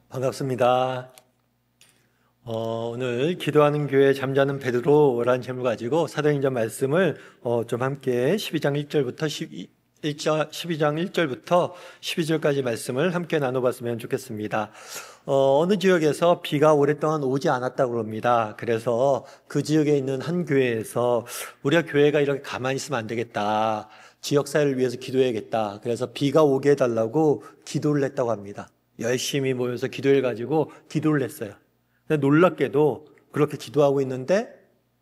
반갑습니다. 오늘 기도하는 교회 잠자는 베드로라는 제목을 가지고 사도행전 말씀을 좀 함께 12장 1절부터 12절까지 말씀을 함께 나눠봤으면 좋겠습니다. 어느 지역에서 비가 오랫동안 오지 않았다고 합니다. 그래서 그 지역에 있는 한 교회에서 우리가 교회가 이렇게 가만히 있으면 안 되겠다. 지역사회를 위해서 기도해야겠다. 그래서 비가 오게 해달라고 기도를 했다고 합니다. 열심히 모여서 기도를 가지고 기도를 했어요. 근데 놀랍게도 그렇게 기도하고 있는데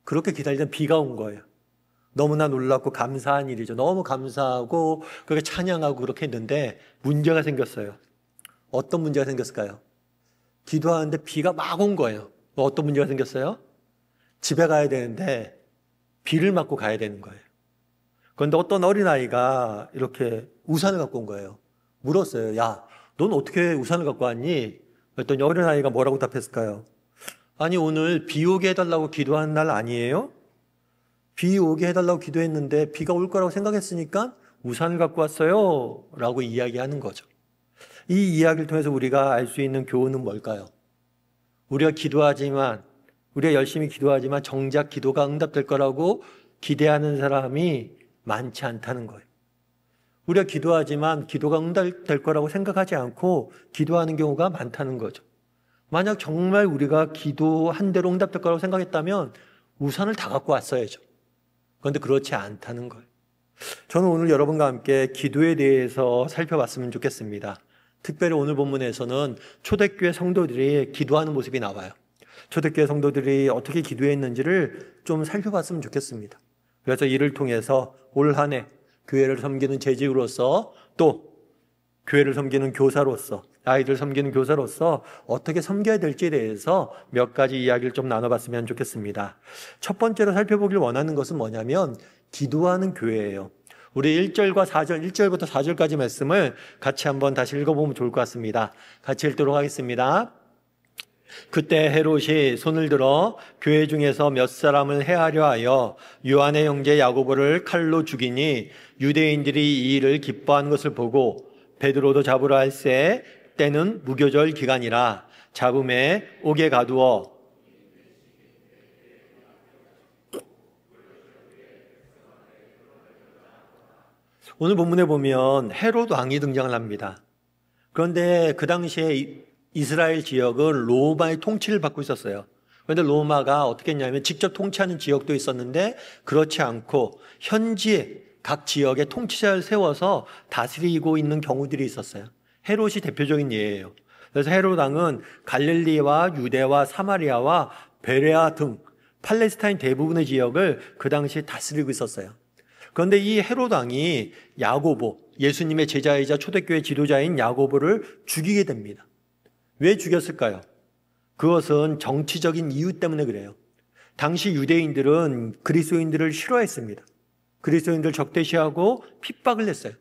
그렇게 기다리던 비가 온 거예요. 너무나 놀랍고 감사한 일이죠. 너무 감사하고 그렇게 찬양하고 그렇게 했는데 문제가 생겼어요. 어떤 문제가 생겼을까요? 기도하는데 비가 막 온 거예요. 어떤 문제가 생겼어요? 집에 가야 되는데 비를 맞고 가야 되는 거예요. 그런데 어떤 어린아이가 이렇게 우산을 갖고 온 거예요. 물었어요. 야, 넌 어떻게 우산을 갖고 왔니? 그랬더니 어린아이가 뭐라고 답했을까요? 아니, 오늘 비 오게 해달라고 기도하는 날 아니에요? 비 오게 해달라고 기도했는데 비가 올 거라고 생각했으니까 우산을 갖고 왔어요 라고 이야기하는 거죠. 이 이야기를 통해서 우리가 알 수 있는 교훈은 뭘까요? 우리가 열심히 기도하지만 정작 기도가 응답될 거라고 기대하는 사람이 많지 않다는 거예요. 우리가 기도하지만 기도가 응답될 거라고 생각하지 않고 기도하는 경우가 많다는 거죠. 만약 정말 우리가 기도한 대로 응답될 거라고 생각했다면 우산을 다 갖고 왔어야죠. 그런데 그렇지 않다는 거예요. 저는 오늘 여러분과 함께 기도에 대해서 살펴봤으면 좋겠습니다. 특별히 오늘 본문에서는 초대교회 성도들이 기도하는 모습이 나와요. 초대교회 성도들이 어떻게 기도했는지를 좀 살펴봤으면 좋겠습니다. 그래서 이를 통해서 올 한 해 교회를 섬기는 재직으로서 또 교회를 섬기는 교사로서 아이들 섬기는 교사로서 어떻게 섬겨야 될지에 대해서 몇 가지 이야기를 좀 나눠봤으면 좋겠습니다. 첫 번째로 살펴보길 원하는 것은 뭐냐면 기도하는 교회예요. 우리 1절과 4절, 1절부터 4절까지 말씀을 같이 한번 다시 읽어보면 좋을 것 같습니다. 같이 읽도록 하겠습니다. 그때 헤롯이 손을 들어 교회 중에서 몇 사람을 해하려 하여 요한의 형제 야고보를 칼로 죽이니 유대인들이 이 일을 기뻐하는 것을 보고 베드로도 잡으러 할새 때는 무교절 기간이라 잡음에 옥에 가두어 오늘 본문에 보면 헤롯 왕이 등장을 합니다. 그런데 그 당시에 이스라엘 지역은 로마의 통치를 받고 있었어요. 그런데 로마가 어떻게 했냐면 직접 통치하는 지역도 있었는데 그렇지 않고 현지에 각 지역에 통치자를 세워서 다스리고 있는 경우들이 있었어요. 헤롯이 대표적인 예예요. 그래서 헤롯 왕은 갈릴리와 유대와 사마리아와 베레아 등 팔레스타인 대부분의 지역을 그 당시에 다스리고 있었어요. 그런데 이 헤롯 왕이 야고보, 예수님의 제자이자 초대교회 지도자인 야고보를 죽이게 됩니다. 왜 죽였을까요? 그것은 정치적인 이유 때문에 그래요. 당시 유대인들은 그리스도인들을 싫어했습니다. 그리스도인들 적대시하고 핍박을 했어요.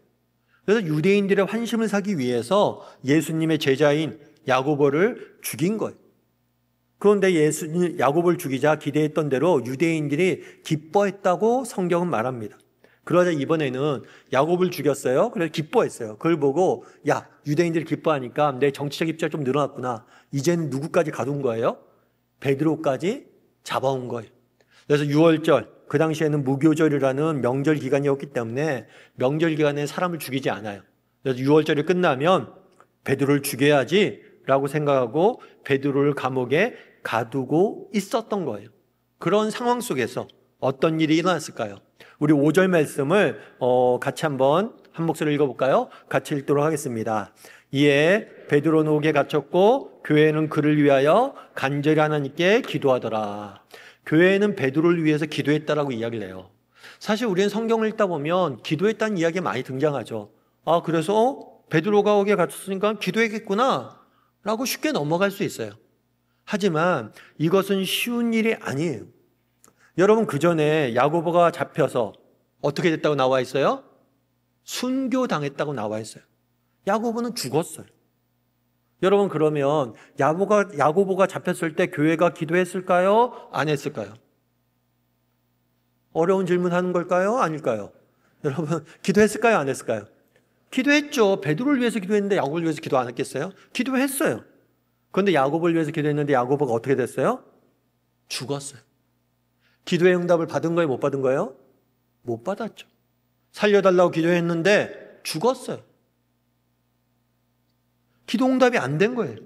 그래서 유대인들의 환심을 사기 위해서 예수님의 제자인 야고보를 죽인 거예요. 그런데 야고보를 죽이자 기대했던 대로 유대인들이 기뻐했다고 성경은 말합니다. 그러자 이번에는 야고보를 죽였어요. 그래서 기뻐했어요. 그걸 보고 야, 유대인들이 기뻐하니까 내 정치적 입지가 좀 늘어났구나. 이제는 누구까지 가둔 거예요? 베드로까지 잡아온 거예요. 그래서 6월절, 그 당시에는 무교절이라는 명절 기간이었기 때문에 명절 기간에 사람을 죽이지 않아요. 그래서 6월절이 끝나면 베드로를 죽여야지 라고 생각하고 베드로를 감옥에 가두고 있었던 거예요. 그런 상황 속에서 어떤 일이 일어났을까요? 우리 5절 말씀을 같이 한 목소리를 읽어볼까요? 같이 읽도록 하겠습니다. 이에 베드로는 옥에 갇혔고 교회는 그를 위하여 간절히 하나님께 기도하더라. 교회는 베드로를 위해서 기도했다라고 이야기를 해요. 사실 우리는 성경을 읽다 보면 기도했다는 이야기가 많이 등장하죠. 아, 그래서 베드로가 옥에 갇혔으니까 기도했겠구나 라고 쉽게 넘어갈 수 있어요. 하지만 이것은 쉬운 일이 아니에요. 여러분, 그 전에 야고보가 잡혀서 어떻게 됐다고 나와 있어요? 순교당했다고 나와 있어요. 야고보는 죽었어요. 여러분, 그러면 야고보가 잡혔을 때 교회가 기도했을까요? 안 했을까요? 어려운 질문하는 걸까요? 아닐까요? 여러분, 기도했을까요? 안 했을까요? 기도했죠. 베드로를 위해서 기도했는데 야고보를 위해서 기도 안 했겠어요? 기도했어요. 그런데 야고보를 위해서 기도했는데 야고보가 어떻게 됐어요? 죽었어요. 기도의 응답을 받은 거예요? 못 받은 거예요? 못 받았죠. 살려달라고 기도했는데 죽었어요. 기도 응답이 안 된 거예요.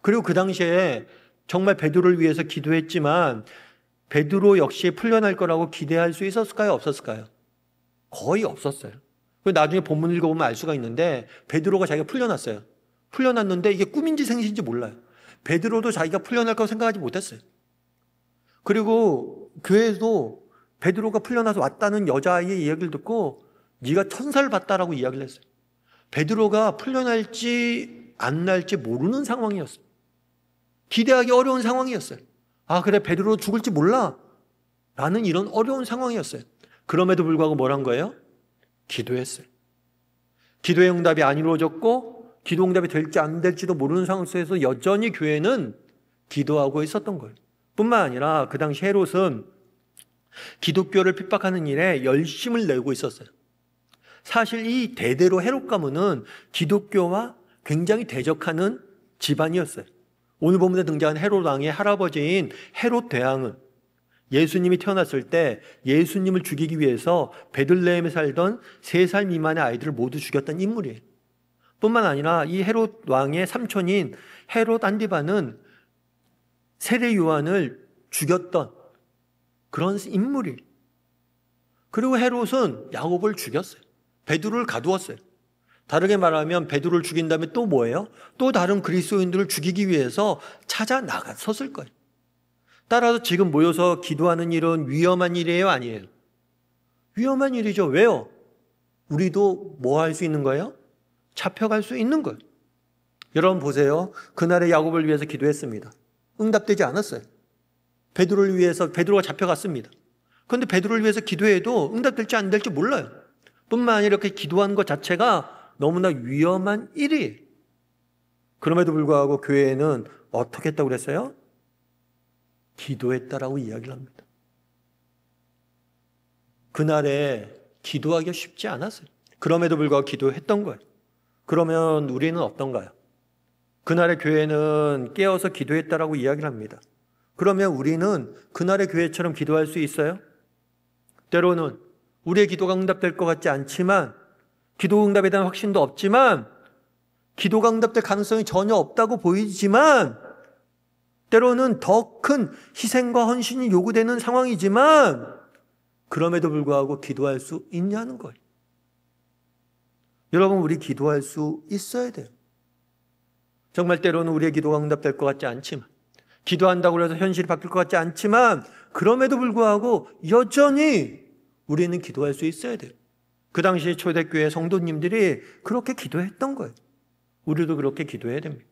그리고 그 당시에 정말 베드로를 위해서 기도했지만 베드로 역시 풀려날 거라고 기대할 수 있었을까요? 없었을까요? 거의 없었어요. 나중에 본문 읽어보면 알 수가 있는데 베드로가 자기가 풀려났어요. 풀려났는데 이게 꿈인지 생신인지 몰라요. 베드로도 자기가 풀려날 거라고 생각하지 못했어요. 그리고 교회에도 베드로가 풀려나서 왔다는 여자아이의 이야기를 듣고 네가 천사를 봤다라고 이야기를 했어요. 베드로가 풀려날지 안 날지 모르는 상황이었어요. 기대하기 어려운 상황이었어요. 아, 그래, 베드로 죽을지 몰라 라는 이런 어려운 상황이었어요. 그럼에도 불구하고 뭐란 거예요? 기도했어요. 기도의 응답이 안 이루어졌고 기도 응답이 될지 안 될지도 모르는 상황 속에서 여전히 교회는 기도하고 있었던 거예요. 뿐만 아니라 그 당시 헤롯은 기독교를 핍박하는 일에 열심을 내고 있었어요. 사실 이 대대로 헤롯 가문은 기독교와 굉장히 대적하는 집안이었어요. 오늘 본문에 등장한 헤롯 왕의 할아버지인 헤롯 대왕은 예수님이 태어났을 때 예수님을 죽이기 위해서 베들레헴에 살던 3살 미만의 아이들을 모두 죽였던 인물이에요. 뿐만 아니라 이 헤롯 왕의 삼촌인 헤롯 안디바는 세례 요한을 죽였던 그런 인물이에요. 그리고 헤롯은 야고보를 죽였어요. 베드로를 가두었어요. 다르게 말하면 베드로를 죽인 다음에 또 뭐예요? 또 다른 그리스도인들을 죽이기 위해서 찾아 나갔었을 거예요. 따라서 지금 모여서 기도하는 일은 위험한 일이에요? 아니에요? 위험한 일이죠. 왜요? 우리도 뭐 할 수 있는 거예요? 잡혀갈 수 있는 거예요. 여러분 보세요. 그날의 야고보를 위해서 기도했습니다. 응답되지 않았어요. 베드로를 위해서 베드로가 잡혀갔습니다. 그런데 베드로를 위해서 기도해도 응답될지 안 될지 몰라요. 뿐만 아니라 이렇게 기도하는 것 자체가 너무나 위험한 일이에요. 그럼에도 불구하고 교회에는 어떻게 했다고 그랬어요? 기도했다라고 이야기를 합니다. 그날에 기도하기가 쉽지 않았어요. 그럼에도 불구하고 기도했던 거예요. 그러면 우리는 어떤가요? 그날의 교회는 깨어서 기도했다라고 이야기를 합니다. 그러면 우리는 그날의 교회처럼 기도할 수 있어요? 때로는 우리의 기도가 응답될 것 같지 않지만, 기도 응답에 대한 확신도 없지만, 기도가 응답될 가능성이 전혀 없다고 보이지만, 때로는 더 큰 희생과 헌신이 요구되는 상황이지만 그럼에도 불구하고 기도할 수 있냐는 거예요. 여러분, 우리 기도할 수 있어야 돼요. 정말 때로는 우리의 기도가 응답될 것 같지 않지만, 기도한다고 해서 현실이 바뀔 것 같지 않지만 그럼에도 불구하고 여전히 우리는 기도할 수 있어야 돼요. 그 당시 초대교회 성도님들이 그렇게 기도했던 거예요. 우리도 그렇게 기도해야 됩니다.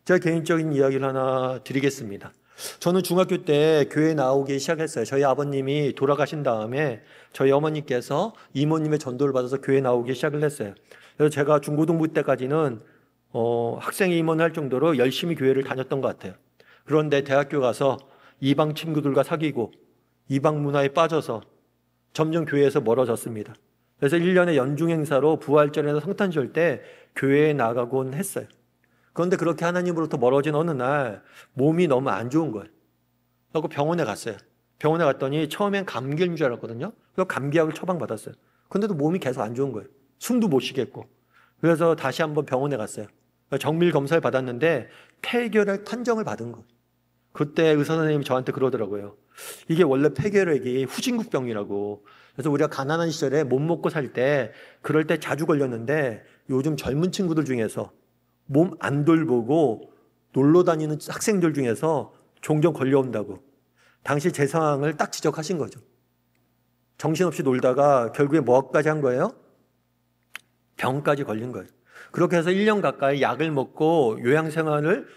제가 개인적인 이야기를 하나 드리겠습니다. 저는 중학교 때 교회에 나오기 시작했어요. 저희 아버님이 돌아가신 다음에 저희 어머니께서 이모님의 전도를 받아서 교회에 나오기 시작을 했어요. 그래서 제가 중고등부 때까지는 학생의 임원을 할 정도로 열심히 교회를 다녔던 것 같아요. 그런데 대학교 가서 이방 친구들과 사귀고 이방 문화에 빠져서 점점 교회에서 멀어졌습니다. 그래서 1년에 연중 행사로 부활절이나 성탄절 때 교회에 나가곤 했어요. 그런데 그렇게 하나님으로부터 멀어진 어느 날 몸이 너무 안 좋은 거예요. 그래서 병원에 갔어요. 병원에 갔더니 처음엔 감기인 줄 알았거든요. 그래서 감기약을 처방받았어요. 그런데도 몸이 계속 안 좋은 거예요. 숨도 못 쉬겠고. 그래서 다시 한번 병원에 갔어요. 정밀 검사를 받았는데 폐결핵 판정을 받은 거예요. 그때 의사 선생님이 저한테 그러더라고요. 이게 원래 폐결핵이 후진국병이라고. 그래서 우리가 가난한 시절에 못 먹고 살 때 그럴 때 자주 걸렸는데 요즘 젊은 친구들 중에서 몸 안 돌보고 놀러 다니는 학생들 중에서 종종 걸려온다고. 당시 제 상황을 딱 지적하신 거죠. 정신없이 놀다가 결국에 뭐까지 한 거예요? 병까지 걸린 거예요. 그렇게 해서 1년 가까이 약을 먹고 요양생활을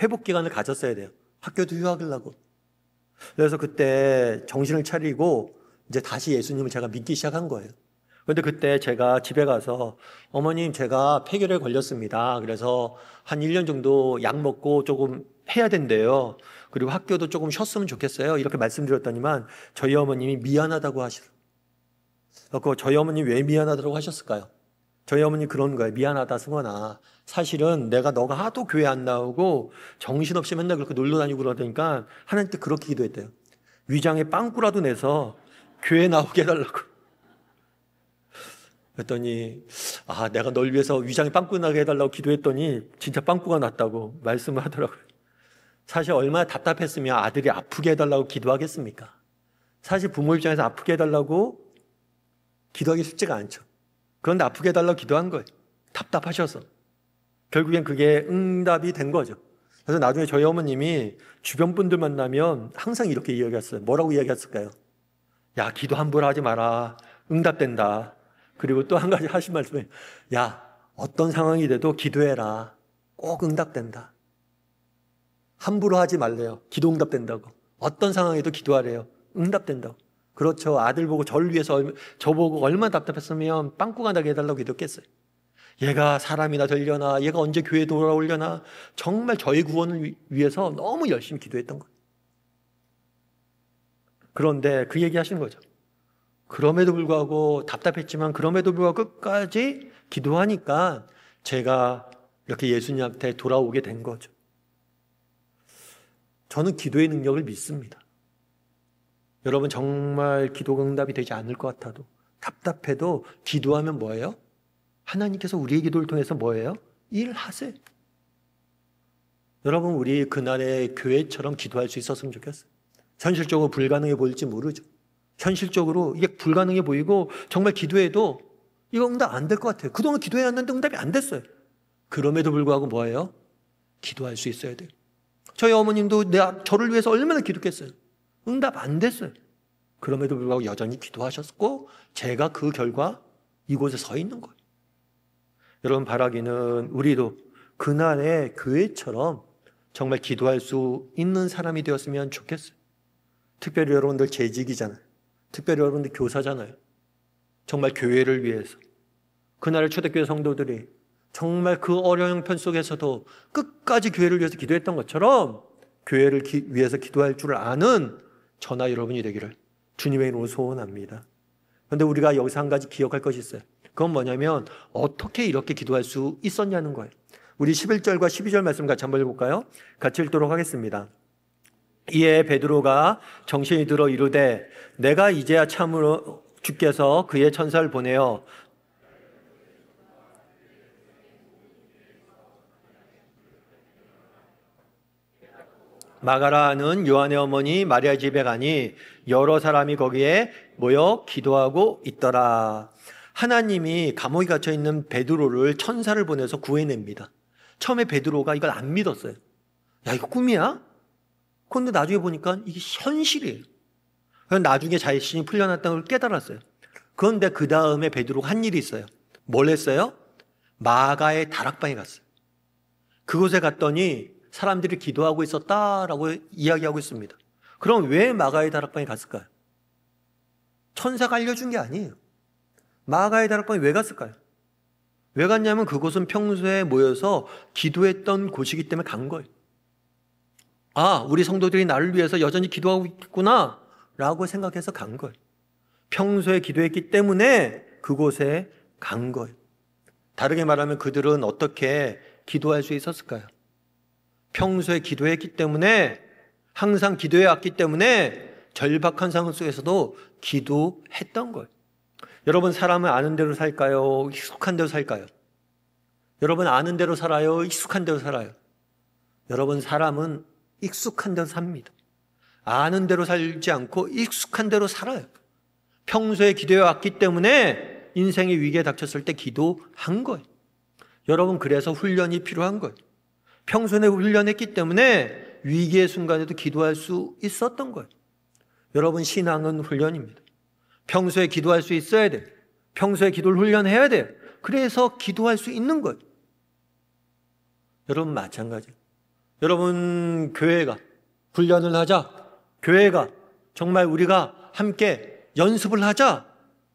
회복 기간을 가졌어야 돼요. 학교도 휴학을 하고. 그래서 그때 정신을 차리고 이제 다시 예수님을 제가 믿기 시작한 거예요. 그런데 그때 제가 집에 가서 어머님, 제가 폐결에 걸렸습니다. 그래서 한 1년 정도 약 먹고 조금 해야 된대요. 그리고 학교도 조금 쉬었으면 좋겠어요. 이렇게 말씀드렸더니만 저희 어머님이 미안하다고 하시더라고요. 저희 어머님이 왜 미안하다고 하셨을까요? 저희 어머니 그런 거예요. 미안하다, 승원아. 사실은 내가 너가 하도 교회 안 나오고 정신없이 맨날 그렇게 놀러 다니고 그러니까 하나님께 그렇게 기도했대요. 위장에 빵꾸라도 내서 교회 나오게 해달라고. 그랬더니 내가 널 위해서 위장에 빵꾸 나게 해달라고 기도했더니 진짜 빵꾸가 났다고 말씀을 하더라고요. 사실 얼마나 답답했으면 아들이 아프게 해달라고 기도하겠습니까? 사실 부모 입장에서 아프게 해달라고 기도하기 쉽지가 않죠. 그런데 아프게 해달라고 기도한 거예요. 답답하셔서. 결국엔 그게 응답이 된 거죠. 그래서 나중에 저희 어머님이 주변 분들 만나면 항상 이렇게 이야기했어요. 뭐라고 이야기했을까요? 야, 기도 함부로 하지 마라. 응답된다. 그리고 또 한 가지 하신 말씀이, 야, 어떤 상황이 돼도 기도해라. 꼭 응답된다. 함부로 하지 말래요. 기도 응답된다고. 어떤 상황에도 기도하래요. 응답된다고. 그렇죠. 아들 보고 저를 위해서 저보고 얼마나 답답했으면 빵꾸가 나게 해달라고 기도했겠어요. 얘가 사람이나 되려나, 얘가 언제 교회에 돌아오려나, 정말 저의 구원을 위해서 너무 열심히 기도했던 거예요. 그런데 그 얘기 하시는 거죠. 그럼에도 불구하고 답답했지만 그럼에도 불구하고 끝까지 기도하니까 제가 이렇게 예수님한테 돌아오게 된 거죠. 저는 기도의 능력을 믿습니다. 여러분 정말 기도가 응답이 되지 않을 것 같아도 답답해도 기도하면 뭐예요? 하나님께서 우리의 기도를 통해서 뭐예요? 일하세요. 여러분 우리 그날의 교회처럼 기도할 수 있었으면 좋겠어요. 현실적으로 불가능해 보일지 모르죠. 현실적으로 이게 불가능해 보이고 정말 기도해도 이거 응답 안 될 것 같아요. 그동안 기도해왔는데 응답이 안 됐어요. 그럼에도 불구하고 뭐예요? 기도할 수 있어야 돼요. 저희 어머님도 저를 위해서 얼마나 기도했어요. 응답 안 됐어요. 그럼에도 불구하고 여전히 기도하셨고 제가 그 결과 이곳에 서 있는 거예요. 여러분 바라기는 우리도 그날의 교회처럼 정말 기도할 수 있는 사람이 되었으면 좋겠어요. 특별히 여러분들 재직이잖아요. 특별히 여러분들 교사잖아요. 정말 교회를 위해서 그날의 초대교회 성도들이 정말 그 어려운 형편 속에서도 끝까지 교회를 위해서 기도했던 것처럼 교회를 위해서 기도할 줄 아는 저나 여러분이 되기를 주님의 이름으로 소원합니다. 그런데 우리가 여기서 한 가지 기억할 것이 있어요. 그건 뭐냐면 어떻게 이렇게 기도할 수 있었냐는 거예요. 우리 11절과 12절 말씀 같이 한번 읽어볼까요? 같이 읽도록 하겠습니다. 이에 베드로가 정신이 들어 이르되 내가 이제야 참으로 주께서 그의 천사를 보내어 마가라는 요한의 어머니 마리아 집에 가니 여러 사람이 거기에 모여 기도하고 있더라. 하나님이 감옥에 갇혀 있는 베드로를 천사를 보내서 구해냅니다. 처음에 베드로가 이걸 안 믿었어요. 야, 이거 꿈이야? 그런데 나중에 보니까 이게 현실이에요. 나중에 자신이 풀려났다는 걸 깨달았어요. 그런데 그 다음에 베드로가 한 일이 있어요. 뭘 했어요? 마가의 다락방에 갔어요. 그곳에 갔더니 사람들이 기도하고 있었다라고 이야기하고 있습니다. 그럼 왜 마가의 다락방에 갔을까요? 천사가 알려준 게 아니에요. 마가의 다락방에 왜 갔을까요? 왜 갔냐면 그곳은 평소에 모여서 기도했던 곳이기 때문에 간 거예요. 우리 성도들이 나를 위해서 여전히 기도하고 있구나 라고 생각해서 간 거예요. 평소에 기도했기 때문에 그곳에 간 거예요. 다르게 말하면 그들은 어떻게 기도할 수 있었을까요? 평소에 기도했기 때문에 항상 기도해왔기 때문에 절박한 상황 속에서도 기도했던 거예요. 여러분 사람은 아는 대로 살까요? 익숙한 대로 살까요? 여러분 아는 대로 살아요? 익숙한 대로 살아요? 여러분 사람은 익숙한 대로 삽니다. 아는 대로 살지 않고 익숙한 대로 살아요. 평소에 기도해왔기 때문에 인생의 위기에 닥쳤을 때 기도한 거예요. 여러분 그래서 훈련이 필요한 거예요. 평소에 훈련했기 때문에 위기의 순간에도 기도할 수 있었던 거예요. 여러분 신앙은 훈련입니다. 평소에 기도할 수 있어야 돼요. 평소에 기도를 훈련해야 돼요. 그래서 기도할 수 있는 거예요. 여러분 마찬가지예요. 여러분 교회가 훈련을 하자, 교회가 정말 우리가 함께 연습을 하자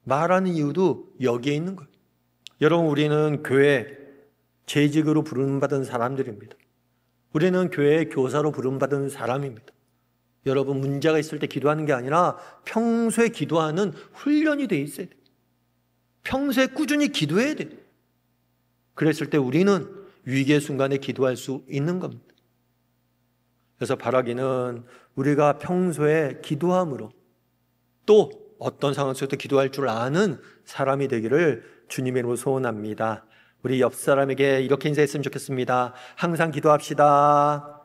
말하는 이유도 여기에 있는 거예요. 여러분 우리는 교회 재직으로 부름받은 사람들입니다. 우리는 교회의 교사로 부름받은 사람입니다. 여러분 문제가 있을 때 기도하는 게 아니라 평소에 기도하는 훈련이 돼 있어야 돼요. 평소에 꾸준히 기도해야 돼요. 그랬을 때 우리는 위기의 순간에 기도할 수 있는 겁니다. 그래서 바라기는 우리가 평소에 기도함으로 또 어떤 상황 속에도 기도할 줄 아는 사람이 되기를 주님의 이름으로 소원합니다. 우리 옆 사람에게 이렇게 인사했으면 좋겠습니다. 항상 기도합시다.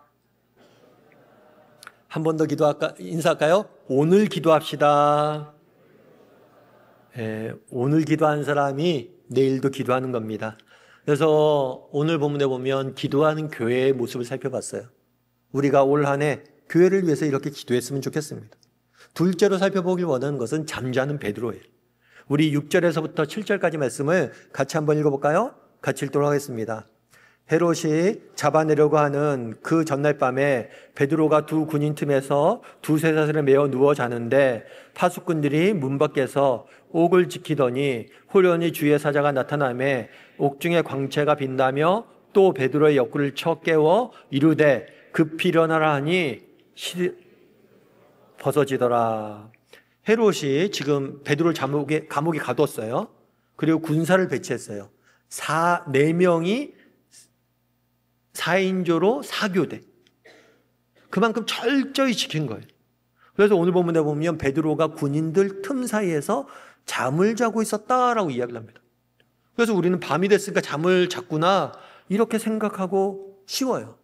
한 번 더 인사할까요? 오늘 기도합시다. 오늘 기도한 사람이 내일도 기도하는 겁니다. 그래서 오늘 본문에 보면 기도하는 교회의 모습을 살펴봤어요. 우리가 올 한 해 교회를 위해서 이렇게 기도했으면 좋겠습니다. 둘째로 살펴보길 원하는 것은 잠자는 베드로예요. 우리 6절에서부터 7절까지 말씀을 같이 한번 읽어볼까요? 같이 읽도록 하겠습니다. 헤롯이 잡아내려고 하는 그 전날 밤에 베드로가 두 군인 틈에서 두세 사슬에 매어 누워 자는데 파수꾼들이 문 밖에서 옥을 지키더니 호련히 주의 사자가 나타나매 옥중에 광채가 빛나며 또 베드로의 옆구리를 쳐 깨워 이르되 급히 일어나라 하니 벗어지더라. 헤롯이 지금 베드로를 감옥에 가뒀어요. 그리고 군사를 배치했어요. 4명이 4인조로 4교대. 그만큼 철저히 지킨 거예요. 그래서 오늘 본문에 보면 베드로가 군인들 틈 사이에서 잠을 자고 있었다라고 이야기를 합니다. 그래서 우리는 밤이 됐으니까 잠을 잤구나 이렇게 생각하고 쉬워요.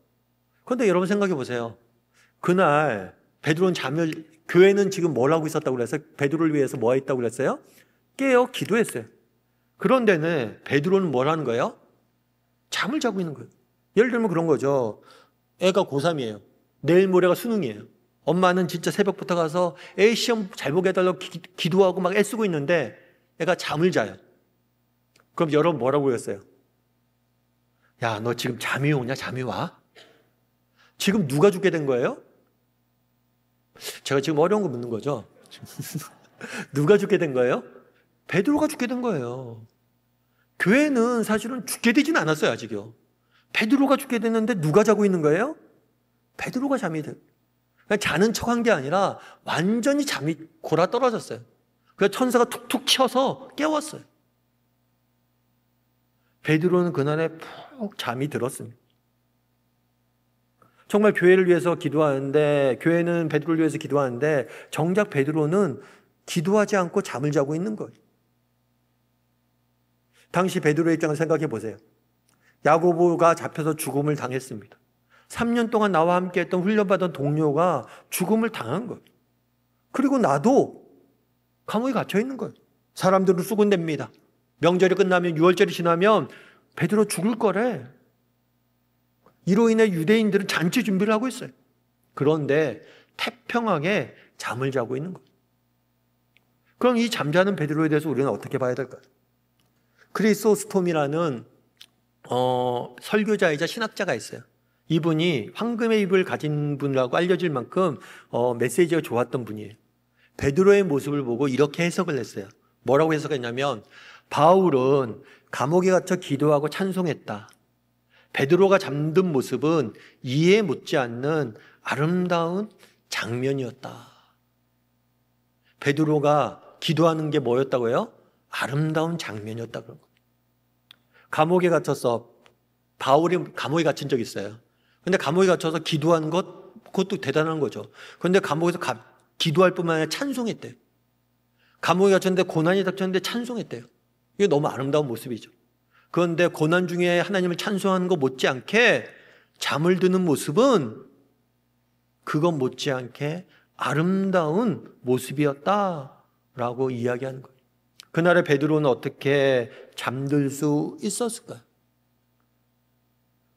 그런데 여러분 생각해 보세요. 그날 베드로는 교회는 지금 뭘 하고 있었다고 그랬어요? 베드로를 위해서 뭐 했다고 그랬어요? 깨어 기도했어요. 그런데는 베드로는 뭘 하는 거예요? 잠을 자고 있는 거예요. 예를 들면 그런 거죠. 애가 고3이에요. 내일 모레가 수능이에요. 엄마는 진짜 새벽부터 가서 애 시험 잘 보게 해달라고 기도하고 막 애쓰고 있는데 애가 잠을 자요. 그럼 여러분 뭐라고 그랬어요? 야, 너 지금 잠이 오냐? 잠이 와? 지금 누가 죽게 된 거예요? 제가 지금 어려운 거 묻는 거죠. 누가 죽게 된 거예요? 베드로가 죽게 된 거예요. 교회는 사실은 죽게 되진 않았어요, 아직요. 베드로가 죽게 됐는데 누가 자고 있는 거예요? 베드로가 잠이 들어요. 그냥 자는 척한 게 아니라 완전히 잠이 골아 떨어졌어요. 그래서 천사가 툭툭 쳐서 깨웠어요. 베드로는 그날에 푹 잠이 들었습니다. 정말 교회를 위해서 기도하는데, 교회는 베드로를 위해서 기도하는데 정작 베드로는 기도하지 않고 잠을 자고 있는 거예요. 당시 베드로의 입장을 생각해 보세요. 야고보가 잡혀서 죽음을 당했습니다. 3년 동안 나와 함께 했던 훈련받은 동료가 죽음을 당한 거예요. 그리고 나도 감옥에 갇혀 있는 거예요. 사람들은 수군댑니다. 명절이 끝나면 6월절이 지나면 베드로 죽을 거래. 이로 인해 유대인들은 잔치 준비를 하고 있어요. 그런데 태평하게 잠을 자고 있는 거예요. 그럼 이 잠자는 베드로에 대해서 우리는 어떻게 봐야 될까요? 크리소스톰이라는 설교자이자 신학자가 있어요. 이분이 황금의 입을 가진 분이라고 알려질 만큼 메시지가 좋았던 분이에요. 베드로의 모습을 보고 이렇게 해석을 했어요. 뭐라고 해석했냐면 바울은 감옥에 갇혀 기도하고 찬송했다. 베드로가 잠든 모습은 이해 못지않는 아름다운 장면이었다. 베드로가 기도하는 게 뭐였다고요? 아름다운 장면이었다 그런 거예요. 감옥에 갇혀서 바울이 감옥에 갇힌 적이 있어요. 근데 감옥에 갇혀서 기도한 그것도 대단한 거죠. 그런데 감옥에서 기도할 뿐만 아니라 찬송했대요. 감옥에 갇혔는데 고난이 닥쳤는데 찬송했대요. 이게 너무 아름다운 모습이죠. 그런데 고난 중에 하나님을 찬송하는 것 못지않게 잠을 드는 모습은 그것 못지않게 아름다운 모습이었다라고 이야기하는 거예요. 그날의 베드로는 어떻게 잠들 수 있었을까요?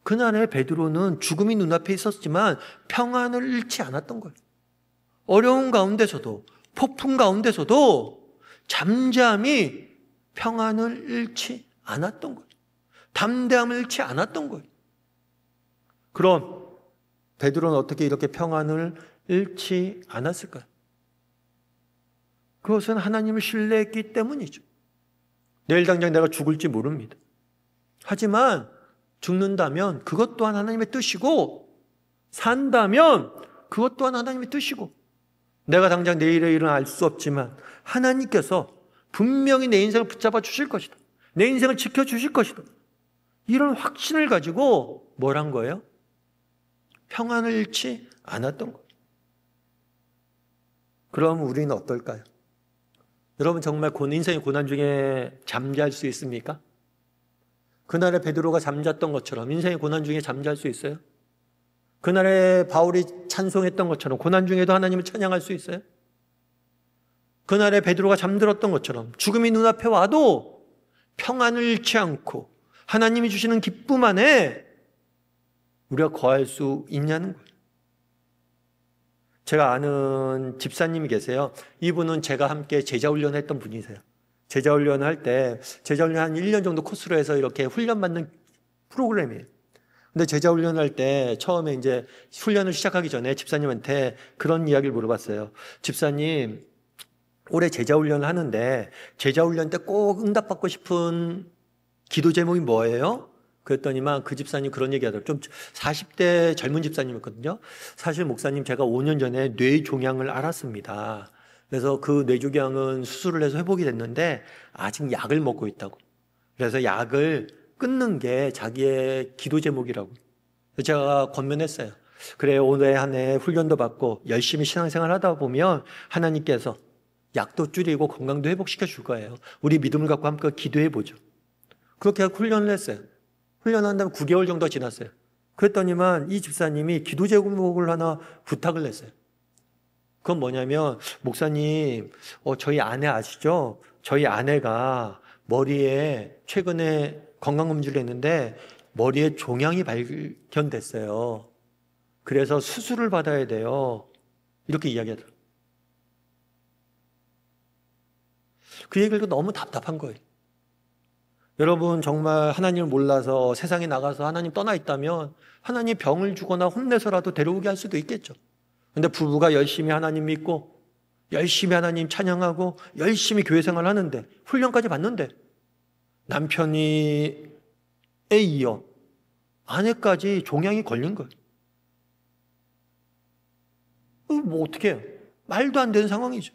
그날의 베드로는 죽음이 눈앞에 있었지만 평안을 잃지 않았던 거예요. 어려운 가운데서도, 폭풍 가운데서도 잠잠히 평안을 잃지 않았던 거예요. 담대함을 잃지 않았던 거예요. 그럼 베드로는 어떻게 이렇게 평안을 잃지 않았을까요? 그것은 하나님을 신뢰했기 때문이죠. 내일 당장 내가 죽을지 모릅니다. 하지만 죽는다면 그것 또한 하나님의 뜻이고, 산다면 그것 또한 하나님의 뜻이고, 내가 당장 내일의 일은 알 수 없지만 하나님께서 분명히 내 인생을 붙잡아 주실 것이다. 내 인생을 지켜주실 것이다. 이런 확신을 가지고 뭘 한 거예요? 평안을 잃지 않았던 거예요. 그럼 우리는 어떨까요? 여러분 정말 인생의 고난 중에 잠잘 수 있습니까? 그날에 베드로가 잠잤던 것처럼 인생의 고난 중에 잠잘 수 있어요? 그날에 바울이 찬송했던 것처럼 고난 중에도 하나님을 찬양할 수 있어요? 그날에 베드로가 잠들었던 것처럼 죽음이 눈앞에 와도 평안을 잃지 않고 하나님이 주시는 기쁨 안에 우리가 거할 수 있냐는 거예요. 제가 아는 집사님이 계세요. 이분은 제가 함께 제자훈련을 했던 분이세요. 제자훈련을 할 때 제자훈련 한 1년 정도 코스로 해서 이렇게 훈련받는 프로그램이에요. 근데 제자훈련을 할 때 처음에 이제 훈련을 시작하기 전에 집사님한테 그런 이야기를 물어봤어요. 집사님, 올해 제자훈련을 하는데 제자훈련 때 꼭 응답받고 싶은 기도 제목이 뭐예요? 그랬더니만 그 집사님 그런 얘기 하더라고요. 좀 40대 젊은 집사님이었거든요. 사실 목사님 제가 5년 전에 뇌종양을 앓았습니다. 그래서 그 뇌종양은 수술을 해서 회복이 됐는데 아직 약을 먹고 있다고. 그래서 약을 끊는 게 자기의 기도 제목이라고. 그래서 제가 권면했어요. 그래, 올해 한 해 훈련도 받고 열심히 신앙생활 하다 보면 하나님께서 약도 줄이고 건강도 회복시켜 줄 거예요. 우리 믿음을 갖고 함께 기도해 보죠. 그렇게 훈련을 했어요. 훈련한 다음에 9개월 정도 지났어요. 그랬더니만 이 집사님이 기도 제목을 하나 부탁을 했어요. 그건 뭐냐면, 목사님, 저희 아내 아시죠? 저희 아내가 머리에 최근에 건강검진을 했는데 머리에 종양이 발견됐어요. 그래서 수술을 받아야 돼요. 이렇게 이야기하더라고요. 그 얘기를 듣고 너무 답답한 거예요. 여러분 정말 하나님을 몰라서 세상에 나가서 하나님 떠나 있다면 하나님 병을 주거나 혼내서라도 데려오게 할 수도 있겠죠. 근데 부부가 열심히 하나님 믿고 열심히 하나님 찬양하고 열심히 교회 생활 하는데 훈련까지 받는데 남편이 에 이어 아내까지 종양이 걸린 거예요. 뭐 어떻게 해요? 말도 안 되는 상황이죠.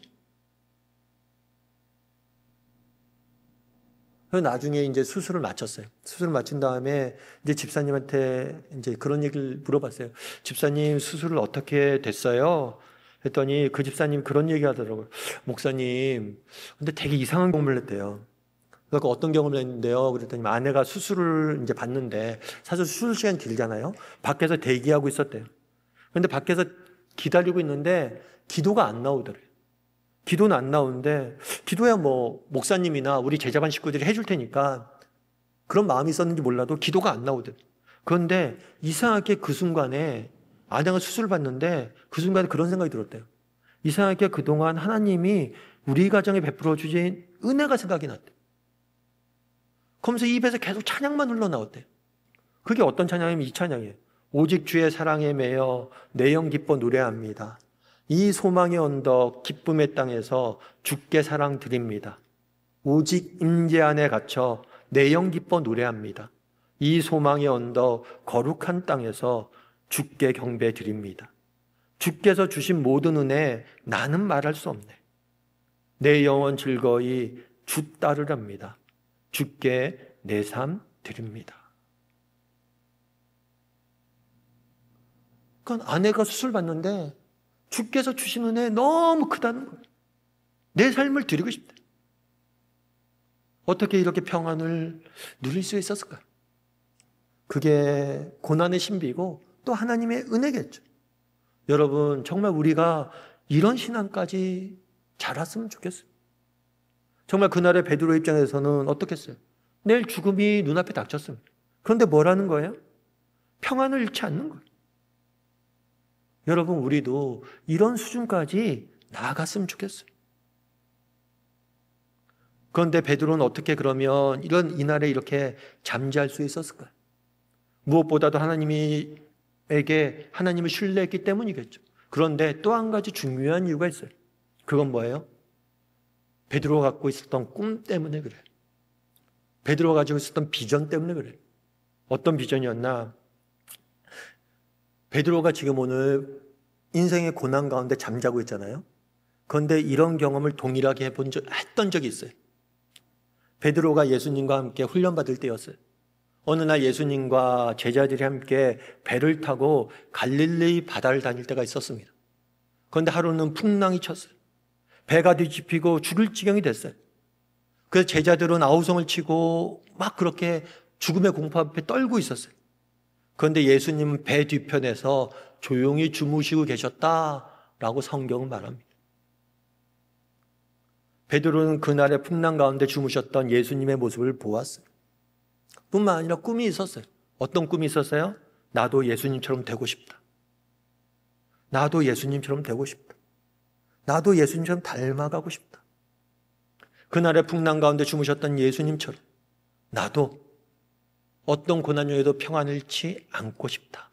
그래서 나중에 이제 수술을 마쳤어요. 수술을 마친 다음에 이제 집사님한테 이제 그런 얘기를 물어봤어요. 집사님 수술을 어떻게 됐어요? 했더니 그 집사님 그런 얘기 하더라고요. 목사님, 근데 되게 이상한 경험을 했대요. 그러니까 어떤 경험을 했는데요? 그랬더니 아내가 수술을 이제 받는데 사실 수술 시간이 길잖아요. 밖에서 대기하고 있었대요. 그런데 밖에서 기다리고 있는데 기도가 안 나오더래요. 기도는 안 나오는데 기도야 뭐 목사님이나 우리 제자반 식구들이 해줄 테니까 그런 마음이 있었는지 몰라도 기도가 안 나오더래요. 그런데 이상하게 그 순간에 아내가 수술을 받는데 그 순간에 그런 생각이 들었대요. 이상하게 그동안 하나님이 우리 가정에 베풀어 주신 은혜가 생각이 났대요. 그러면서 입에서 계속 찬양만 흘러나왔대요. 그게 어떤 찬양이면 이 찬양이에요. 오직 주의 사랑에 매여 내 영 기뻐 노래합니다. 이 소망의 언덕 기쁨의 땅에서 주께 사랑 드립니다. 오직 임재 안에 갇혀 내 영 기뻐 노래합니다. 이 소망의 언덕 거룩한 땅에서 주께 경배 드립니다. 주께서 주신 모든 은혜 나는 말할 수 없네. 내 영혼 즐거이 주 따르랍니다. 주께 내 삶 드립니다. 그러니까 아내가 수술 받는데 주께서 주신 은혜 너무 크다는 거예요. 내 삶을 드리고 싶다. 어떻게 이렇게 평안을 누릴 수 있었을까요? 그게 고난의 신비고 또 하나님의 은혜겠죠. 여러분 정말 우리가 이런 신앙까지 자랐으면 좋겠어요. 정말 그날의 베드로 입장에서는 어떻겠어요? 내일 죽음이 눈앞에 닥쳤습니다. 그런데 뭐라는 거예요? 평안을 잃지 않는 거예요. 여러분 우리도 이런 수준까지 나아갔으면 좋겠어요. 그런데 베드로는 어떻게 그러면 이날에 이렇게 잠잘 수 있었을까요? 무엇보다도 하나님을 신뢰했기 때문이겠죠. 그런데 또 한 가지 중요한 이유가 있어요. 그건 뭐예요? 베드로가 갖고 있었던 꿈 때문에 그래요. 베드로가 가지고 있었던 비전 때문에 그래요. 어떤 비전이었나? 베드로가 지금 오늘 인생의 고난 가운데 잠자고 있잖아요. 그런데 이런 경험을 동일하게 했던 적이 있어요. 베드로가 예수님과 함께 훈련받을 때였어요. 어느 날 예수님과 제자들이 함께 배를 타고 갈릴리 바다를 다닐 때가 있었습니다. 그런데 하루는 풍랑이 쳤어요. 배가 뒤집히고 죽을 지경이 됐어요. 그래서 제자들은 아우성을 치고 막 그렇게 죽음의 공포 앞에 떨고 있었어요. 그런데 예수님은 배 뒤편에서 조용히 주무시고 계셨다라고 성경은 말합니다. 베드로는 그날의 풍랑 가운데 주무셨던 예수님의 모습을 보았어요. 뿐만 아니라 꿈이 있었어요. 어떤 꿈이 있었어요? 나도 예수님처럼 되고 싶다. 나도 예수님처럼 되고 싶다. 나도 예수님처럼 닮아가고 싶다. 그날의 풍랑 가운데 주무셨던 예수님처럼 나도 어떤 고난 중에도 평안을 잃지 않고 싶다.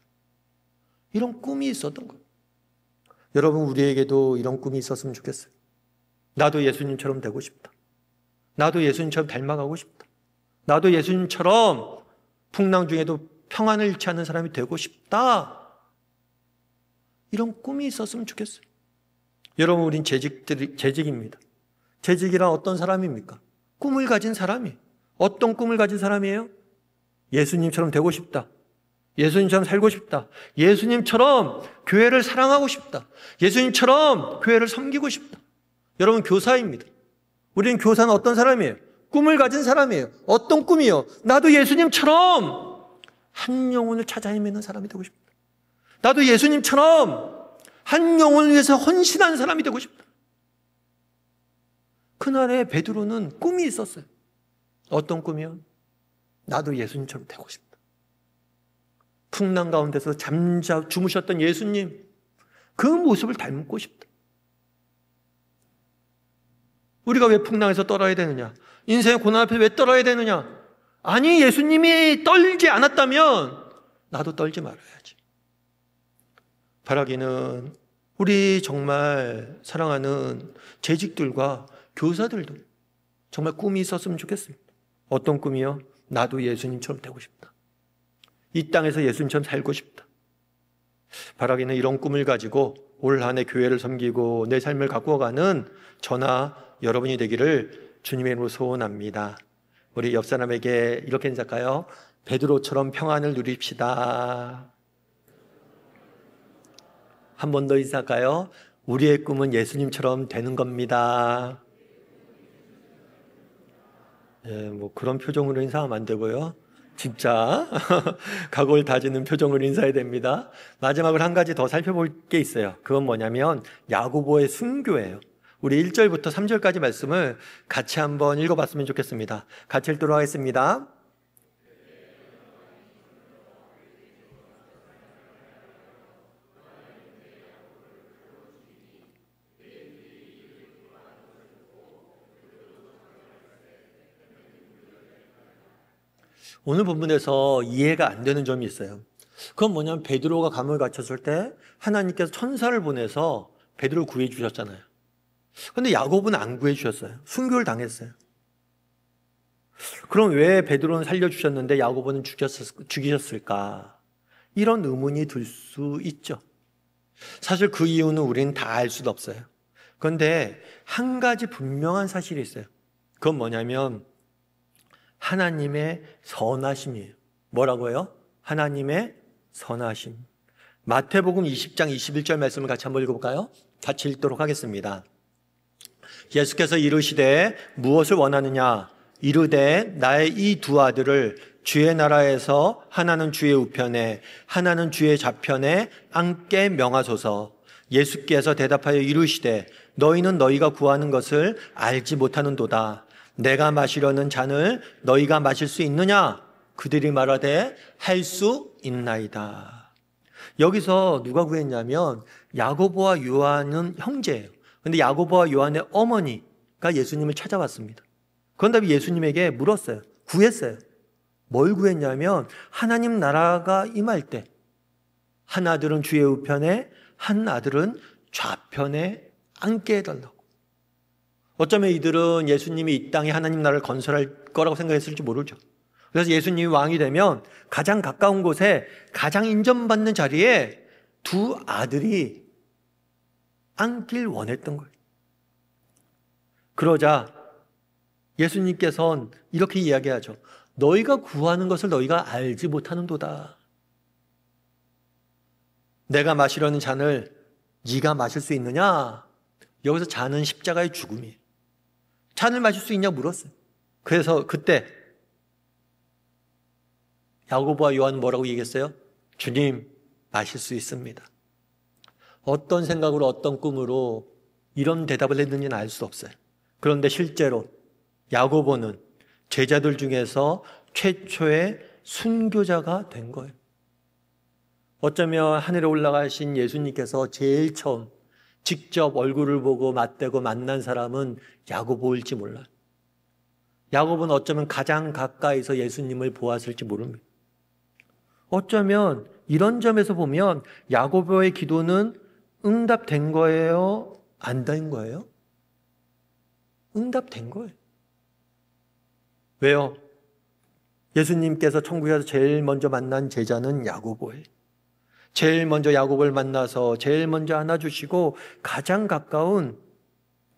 이런 꿈이 있었던 거예요. 여러분, 우리에게도 이런 꿈이 있었으면 좋겠어요. 나도 예수님처럼 되고 싶다. 나도 예수님처럼 닮아가고 싶다. 나도 예수님처럼 풍랑 중에도 평안을 잃지 않는 사람이 되고 싶다. 이런 꿈이 있었으면 좋겠어요. 여러분, 우린 재직입니다. 재직이란 어떤 사람입니까? 꿈을 가진 사람이. 어떤 꿈을 가진 사람이에요? 예수님처럼 되고 싶다. 예수님처럼 살고 싶다. 예수님처럼 교회를 사랑하고 싶다. 예수님처럼 교회를 섬기고 싶다. 여러분, 교사입니다. 우리는 교사는 어떤 사람이에요? 꿈을 가진 사람이에요. 어떤 꿈이요? 나도 예수님처럼 한 영혼을 찾아 헤매는 사람이 되고 싶다. 나도 예수님처럼 한 영혼을 위해서 헌신하는 사람이 되고 싶다. 그날에 베드로는 꿈이 있었어요. 어떤 꿈이요? 나도 예수님처럼 되고 싶다. 풍랑 가운데서 주무셨던 예수님, 그 모습을 닮고 싶다. 우리가 왜 풍랑에서 떨어야 되느냐? 인생의 고난 앞에 왜 떨어야 되느냐? 아니, 예수님이 떨지 않았다면 나도 떨지 말아야지. 바라기는 우리 정말 사랑하는 재직들과 교사들도 정말 꿈이 있었으면 좋겠습니다. 어떤 꿈이요? 나도 예수님처럼 되고 싶다. 이 땅에서 예수님처럼 살고 싶다. 바라기는 이런 꿈을 가지고 올 한 해 교회를 섬기고 내 삶을 가꾸어가는 저나 여러분이 되기를 주님의 이름으로 소원합니다. 우리 옆 사람에게 이렇게 인사할까요? 베드로처럼 평안을 누립시다. 한 번 더 인사할까요? 우리의 꿈은 예수님처럼 되는 겁니다. 뭐 그런 표정으로 인사하면 안 되고요. 진짜 각오를 다지는 표정으로 인사해야 됩니다. 마지막으로 한 가지 더 살펴볼 게 있어요. 그건 뭐냐면 야고보의 순교예요. 우리 1절부터 3절까지 말씀을 같이 한번 읽어봤으면 좋겠습니다. 같이 읽도록 하겠습니다. 오늘 본문에서 이해가 안 되는 점이 있어요. 그건 뭐냐면 베드로가 감옥에 갇혔을 때 하나님께서 천사를 보내서 베드로를 구해 주셨잖아요. 그런데 야고보는 안 구해 주셨어요. 순교를 당했어요. 그럼 왜 베드로는 살려주셨는데 야고보는 죽이셨을까? 이런 의문이 들 수 있죠. 사실 그 이유는 우리는 다 알 수도 없어요. 그런데 한 가지 분명한 사실이 있어요. 그건 뭐냐면 하나님의 선하심이에요. 뭐라고요? 하나님의 선하심. 마태복음 20장 21절 말씀을 같이 한번 읽어볼까요? 같이 읽도록 하겠습니다. 예수께서 이르시되 무엇을 원하느냐? 이르되 나의 이 두 아들을 주의 나라에서 하나는 주의 우편에 하나는 주의 좌편에 앉게 명하소서. 예수께서 대답하여 이르시되 너희는 너희가 구하는 것을 알지 못하는도다. 내가 마시려는 잔을 너희가 마실 수 있느냐? 그들이 말하되 할 수 있나이다. 여기서 누가 구했냐면 야고보와 요한은 형제예요. 그런데 야고보와 요한의 어머니가 예수님을 찾아왔습니다. 그런 다음에 예수님에게 물었어요. 구했어요. 뭘 구했냐면 하나님 나라가 임할 때 한 아들은 주의 우편에 한 아들은 좌편에 앉게 해달라고. 어쩌면 이들은 예수님이 이 땅에 하나님 나라를 건설할 거라고 생각했을지 모르죠. 그래서 예수님이 왕이 되면 가장 가까운 곳에 가장 인정받는 자리에 두 아들이 앉길 원했던 거예요. 그러자 예수님께서는 이렇게 이야기하죠. 너희가 구하는 것을 너희가 알지 못하는도다. 내가 마시려는 잔을 네가 마실 수 있느냐? 여기서 잔은 십자가의 죽음이에요. 잔을 마실 수 있냐 물었어요. 그래서 그때 야고보와 요한은 뭐라고 얘기했어요? 주님, 마실 수 있습니다. 어떤 생각으로 어떤 꿈으로 이런 대답을 했는지는 알 수 없어요. 그런데 실제로 야고보는 제자들 중에서 최초의 순교자가 된 거예요. 어쩌면 하늘에 올라가신 예수님께서 제일 처음 직접 얼굴을 보고 맞대고 만난 사람은 야고보일지 몰라요. 야고보는 어쩌면 가장 가까이서 예수님을 보았을지 모릅니다. 어쩌면 이런 점에서 보면 야고보의 기도는 응답된 거예요? 안 된 거예요? 응답된 거예요. 왜요? 예수님께서 천국에서 제일 먼저 만난 제자는 야고보예요. 제일 먼저 야고보를 만나서 제일 먼저 안아주시고 가장 가까운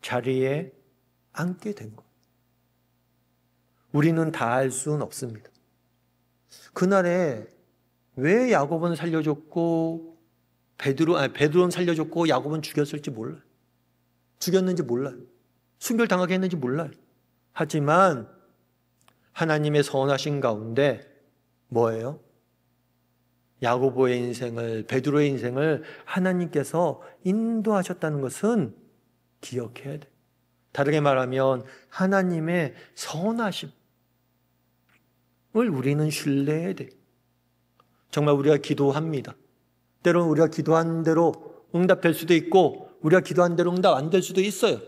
자리에 앉게 된 거예요. 우리는 다 알 수는 없습니다. 그날에 왜 야고보는 살려줬고 베드로는 살려줬고 야고보는 죽였을지 몰라요. 죽였는지 몰라요. 순교당하게 했는지 몰라요. 하지만 하나님의 선하신 가운데 뭐예요? 야고보의 인생을, 베드로의 인생을 하나님께서 인도하셨다는 것은 기억해야 돼요. 다르게 말하면 하나님의 선하심을 우리는 신뢰해야 돼요. 정말 우리가 기도합니다. 때로는 우리가 기도한 대로 응답될 수도 있고 우리가 기도한 대로 응답 안 될 수도 있어요.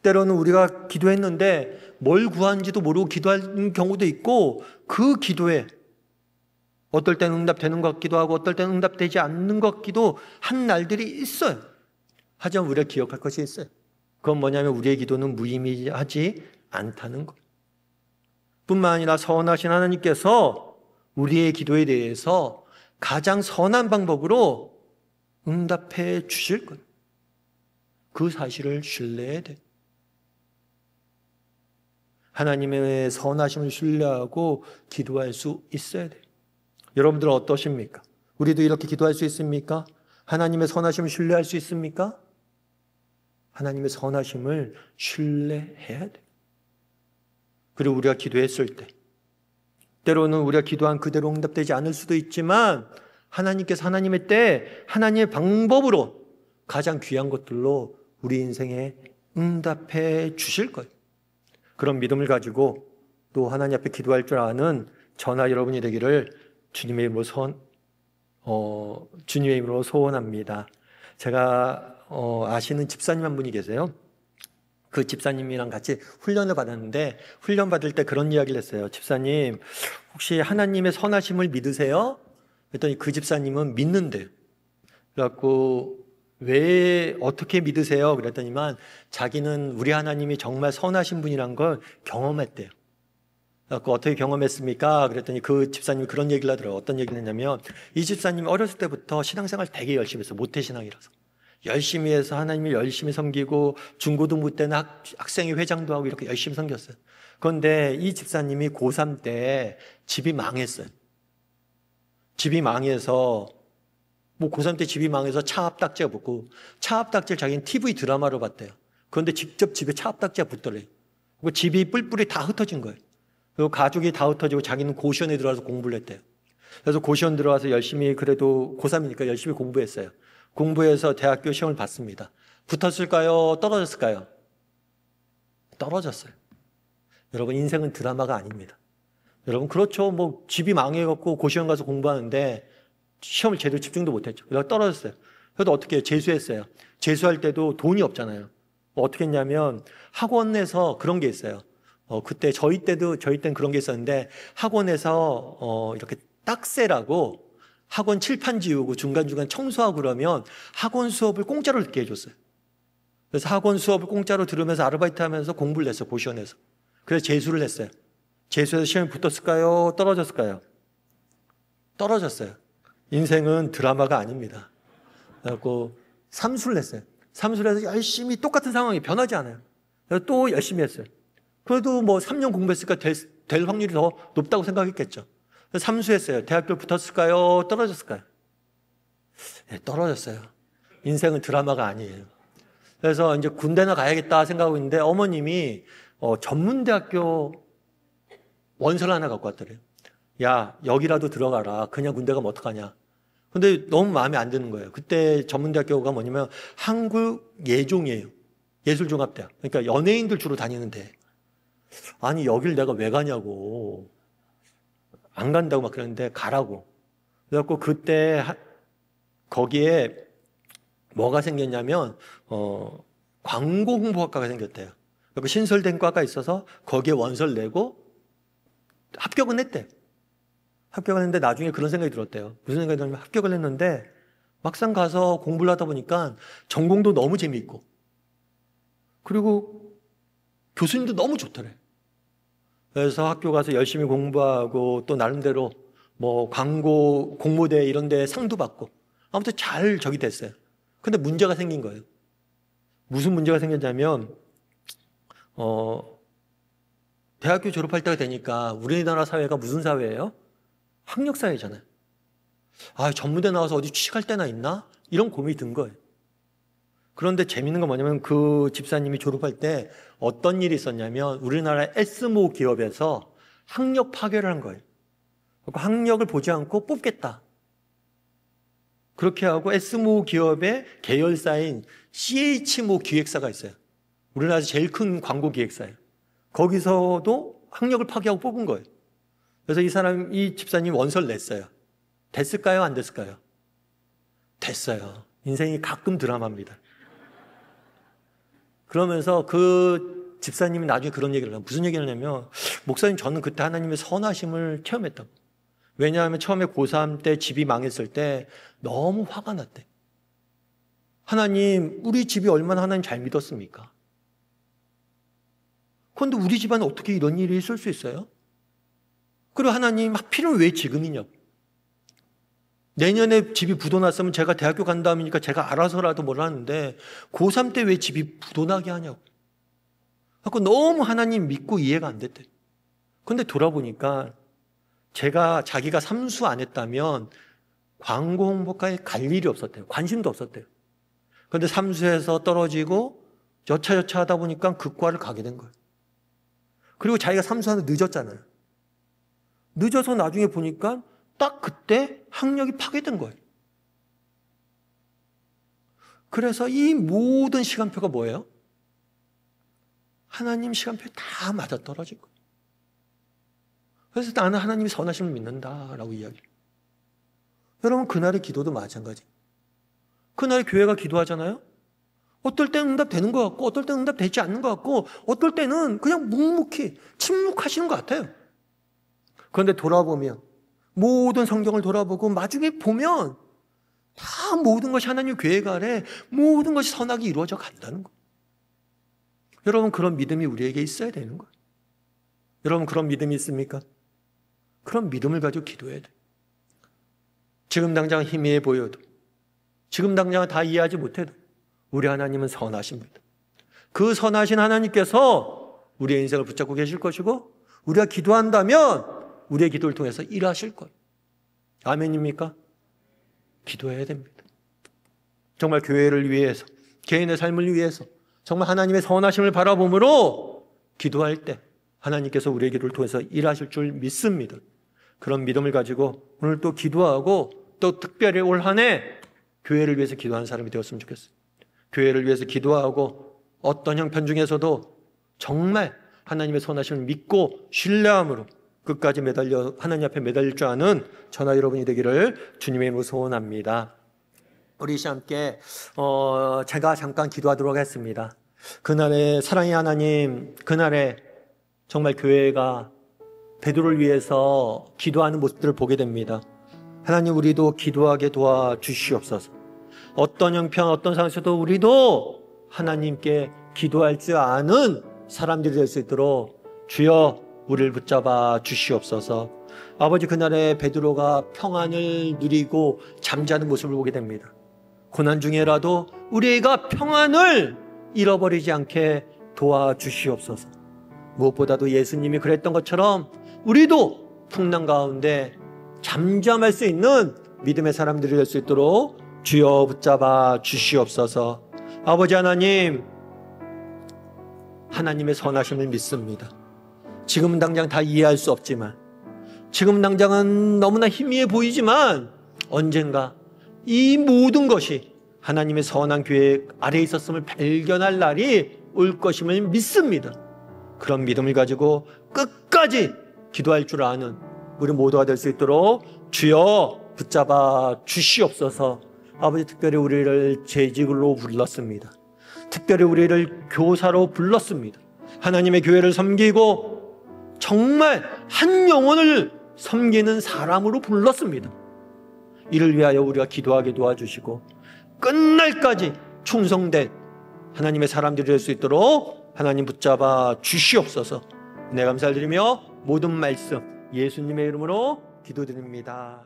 때로는 우리가 기도했는데 뭘 구하는지도 모르고 기도하는 경우도 있고 그 기도에 어떨 때는 응답되는 것 같기도 하고 어떨 때는 응답되지 않는 것 같기도 한 날들이 있어요. 하지만 우리가 기억할 것이 있어요. 그건 뭐냐면 우리의 기도는 무의미하지 않다는 것. 뿐만 아니라 선하신 하나님께서 우리의 기도에 대해서 가장 선한 방법으로 응답해 주실 것. 그 사실을 신뢰해야 돼. 하나님의 선하심을 신뢰하고 기도할 수 있어야 돼. 여러분들은 어떠십니까? 우리도 이렇게 기도할 수 있습니까? 하나님의 선하심을 신뢰할 수 있습니까? 하나님의 선하심을 신뢰해야 돼. 그리고 우리가 기도했을 때 때로는 우리가 기도한 그대로 응답되지 않을 수도 있지만 하나님께서 하나님의 때 하나님의 방법으로 가장 귀한 것들로 우리 인생에 응답해 주실 거예요. 그런 믿음을 가지고 또 하나님 앞에 기도할 줄 아는 저나 여러분이 되기를 주님의 이름으로 소원합니다. 제가 아시는 집사님 한 분이 계세요. 그 집사님이랑 같이 훈련을 받았는데 훈련 받을 때 그런 이야기를 했어요. 집사님, 혹시 하나님의 선하심을 믿으세요? 그랬더니 그 집사님은 믿는데요. 그래갖고 왜 어떻게 믿으세요? 그랬더니만 자기는 우리 하나님이 정말 선하신 분이란 걸 경험했대요. 그래갖고 어떻게 경험했습니까? 그랬더니 그 집사님이 그런 얘기를 하더라고요. 어떤 얘기를 했냐면 이 집사님이 어렸을 때부터 신앙생활 되게 열심히 했어요. 모태신앙이라서. 열심히 해서 하나님을 열심히 섬기고 중고등부 때는 학생회 회장도 하고 이렇게 열심히 섬겼어요. 그런데 이 집사님이 고3 때 집이 망했어요. 집이 망해서 고3 때 집이 망해서 차 앞딱지가 붙고 차 앞딱지를 자기는 TV 드라마로 봤대요. 그런데 직접 집에 차 앞딱지가 붙더래요. 그리고 집이 뿔뿔이 다 흩어진 거예요. 그리고 가족이 다 흩어지고 자기는 고시원에 들어가서 공부를 했대요. 그래서 고시원 들어가서 열심히 그래도 고3이니까 열심히 공부했어요. 공부해서 대학교 시험을 봤습니다. 붙었을까요? 떨어졌을까요? 떨어졌어요. 여러분, 인생은 드라마가 아닙니다. 여러분, 그렇죠. 집이 망해갖고 고시원 가서 공부하는데 시험을 제대로 집중도 못했죠. 그래서 떨어졌어요. 그래도 어떻게 해요? 재수했어요. 재수할 때도 돈이 없잖아요. 어떻게 했냐면 학원에서 그런 게 있어요. 그때 저희 때는 그런 게 있었는데 학원에서 이렇게 딱새라고 학원 칠판 지우고 중간중간 청소하고 그러면 학원 수업을 공짜로 듣게 해줬어요. 그래서 학원 수업을 공짜로 들으면서 아르바이트 하면서 공부를 했어요. 고시원에서. 그래서 재수를 했어요. 재수해서 시험에 붙었을까요? 떨어졌을까요? 떨어졌어요. 인생은 드라마가 아닙니다. 그래서 삼수를 했어요. 삼수를 해서 열심히 똑같은 상황이 변하지 않아요. 그래서 또 열심히 했어요. 그래도 3년 공부했으니까 될 확률이 더 높다고 생각했겠죠. 삼수했어요. 대학교 붙었을까요? 떨어졌을까요? 네, 떨어졌어요. 인생은 드라마가 아니에요. 그래서 이제 군대나 가야겠다 생각하고 있는데 어머님이 전문대학교 원서를 하나 갖고 왔더래요. 야, 여기라도 들어가라. 그냥 군대 가면 어떡하냐. 근데 너무 마음에 안 드는 거예요. 그때 전문대학교가 뭐냐면 한국예종이에요. 예술종합대학. 그러니까 연예인들 주로 다니는데. 아니, 여길 내가 왜 가냐고. 안 간다고 막 그러는데 가라고. 그래갖고 그때 거기에 뭐가 생겼냐면 광고 홍보학과가 생겼대요. 그러니까 신설된 과가 있어서 거기에 원서를 내고 합격은 했대요. 합격을 했는데 나중에 그런 생각이 들었대요. 무슨 생각이 들었냐면 합격을 했는데 막상 가서 공부를 하다 보니까 전공도 너무 재미있고 그리고 교수님도 너무 좋더래. 그래서 학교 가서 열심히 공부하고 또 나름대로 뭐 광고 공모대 이런 데 상도 받고 아무튼 잘 저기 됐어요. 근데 문제가 생긴 거예요. 무슨 문제가 생겼냐면 대학교 졸업할 때가 되니까 우리나라 사회가 무슨 사회예요? 학력사회잖아요. 아, 전문대 나와서 어디 취직할 때나 있나? 이런 고민이 든 거예요. 그런데 재밌는 건 뭐냐면 그 집사님이 졸업할 때 어떤 일이 있었냐면 우리나라 S모 기업에서 학력 파괴를 한 거예요. 학력을 보지 않고 뽑겠다. 그렇게 하고 S모 기업의 계열사인 CH모 기획사가 있어요. 우리나라에서 제일 큰 광고 기획사예요. 거기서도 학력을 파괴하고 뽑은 거예요. 그래서 이 집사님이 원서를 냈어요. 됐을까요? 안 됐을까요? 됐어요. 인생이 가끔 드라마입니다. 그러면서 그 집사님이 나중에 그런 얘기를 해요. 무슨 얘기를 하냐면 목사님 저는 그때 하나님의 선하심을 체험했다고. 왜냐하면 처음에 고3 때 집이 망했을 때 너무 화가 났대. 하나님, 우리 집이 얼마나 하나님 잘 믿었습니까? 그런데 우리 집안에 어떻게 이런 일이 있을 수 있어요? 그리고 하나님, 하필이면 왜 지금이냐고. 내년에 집이 부도났으면 제가 대학교 간 다음이니까 제가 알아서라도 뭘 하는데 고3 때 왜 집이 부도나게 하냐고. 그래서 너무 하나님 믿고 이해가 안 됐대. 그런데 돌아보니까 자기가 삼수 안 했다면 광고 홍보과에 갈 일이 없었대요. 관심도 없었대요. 그런데 삼수에서 떨어지고 여차여차 하다 보니까 그 과를 가게 된 거예요. 그리고 자기가 삼수하는데 늦었잖아요. 늦어서 나중에 보니까 딱 그때 학력이 파괴된 거예요. 그래서 이 모든 시간표가 뭐예요? 하나님 시간표에 다 맞아떨어진 거예요. 그래서 나는 하나님이 선하심을 믿는다라고 이야기해요. 여러분, 그날의 기도도 마찬가지예요. 그날 교회가 기도하잖아요. 어떨 때는 응답되는 것 같고 어떨 때는 응답되지 않는 것 같고 어떨 때는 그냥 묵묵히 침묵하시는 것 같아요. 그런데 돌아보면 모든 성경을 돌아보고 나중에 보면 다 모든 것이 하나님 교회가 아래 모든 것이 선하게 이루어져 간다는 거예요. 여러분, 그런 믿음이 우리에게 있어야 되는 거예요. 여러분, 그런 믿음이 있습니까? 그런 믿음을 가지고 기도해야 돼요. 지금 당장 희미해 보여도 지금 당장 다 이해하지 못해도 우리 하나님은 선하십니다. 그 선하신 하나님께서 우리의 인생을 붙잡고 계실 것이고 우리가 기도한다면 우리의 기도를 통해서 일하실 거예요. 아멘입니까? 기도해야 됩니다. 정말 교회를 위해서, 개인의 삶을 위해서 정말 하나님의 선하심을 바라봄으로 기도할 때 하나님께서 우리의 기도를 통해서 일하실 줄 믿습니다. 그런 믿음을 가지고 오늘 또 기도하고 또 특별히 올 한 해 교회를 위해서 기도하는 사람이 되었으면 좋겠어요. 교회를 위해서 기도하고 어떤 형편 중에서도 정말 하나님의 선하심을 믿고 신뢰함으로 끝까지 하나님 앞에 매달릴 줄 아는 저나 여러분이 되기를 주님의 이름으로 소원합니다. 우리 함께 제가 잠깐 기도하도록 하겠습니다. 그날에 사랑의 하나님, 그날에 정말 교회가 베드로를 위해서 기도하는 모습들을 보게 됩니다. 하나님, 우리도 기도하게 도와주시옵소서. 어떤 형편, 어떤 상황에서도 우리도 하나님께 기도할 줄 아는 사람들이 될 수 있도록 주여 우리를 붙잡아 주시옵소서. 아버지, 그날에 베드로가 평안을 누리고 잠자는 모습을 보게 됩니다. 고난 중에라도 우리가 평안을 잃어버리지 않게 도와주시옵소서. 무엇보다도 예수님이 그랬던 것처럼 우리도 풍랑 가운데 잠잠할 수 있는 믿음의 사람들이 될 수 있도록 주여 붙잡아 주시옵소서. 아버지 하나님, 하나님의 선하심을 믿습니다. 지금은 당장 다 이해할 수 없지만, 지금 당장은 너무나 희미해 보이지만 언젠가 이 모든 것이 하나님의 선한 계획 아래에 있었음을 발견할 날이 올 것임을 믿습니다. 그런 믿음을 가지고 끝까지 기도할 줄 아는 우리 모두가 될 수 있도록 주여 붙잡아 주시옵소서. 아버지, 특별히 우리를 재직으로 불렀습니다. 특별히 우리를 교사로 불렀습니다. 하나님의 교회를 섬기고 정말 한 영혼을 섬기는 사람으로 불렀습니다. 이를 위하여 우리가 기도하게 도와주시고 끝날까지 충성된 하나님의 사람들이 될 수 있도록 하나님 붙잡아 주시옵소서. 네, 감사드리며 모든 말씀 예수님의 이름으로 기도드립니다.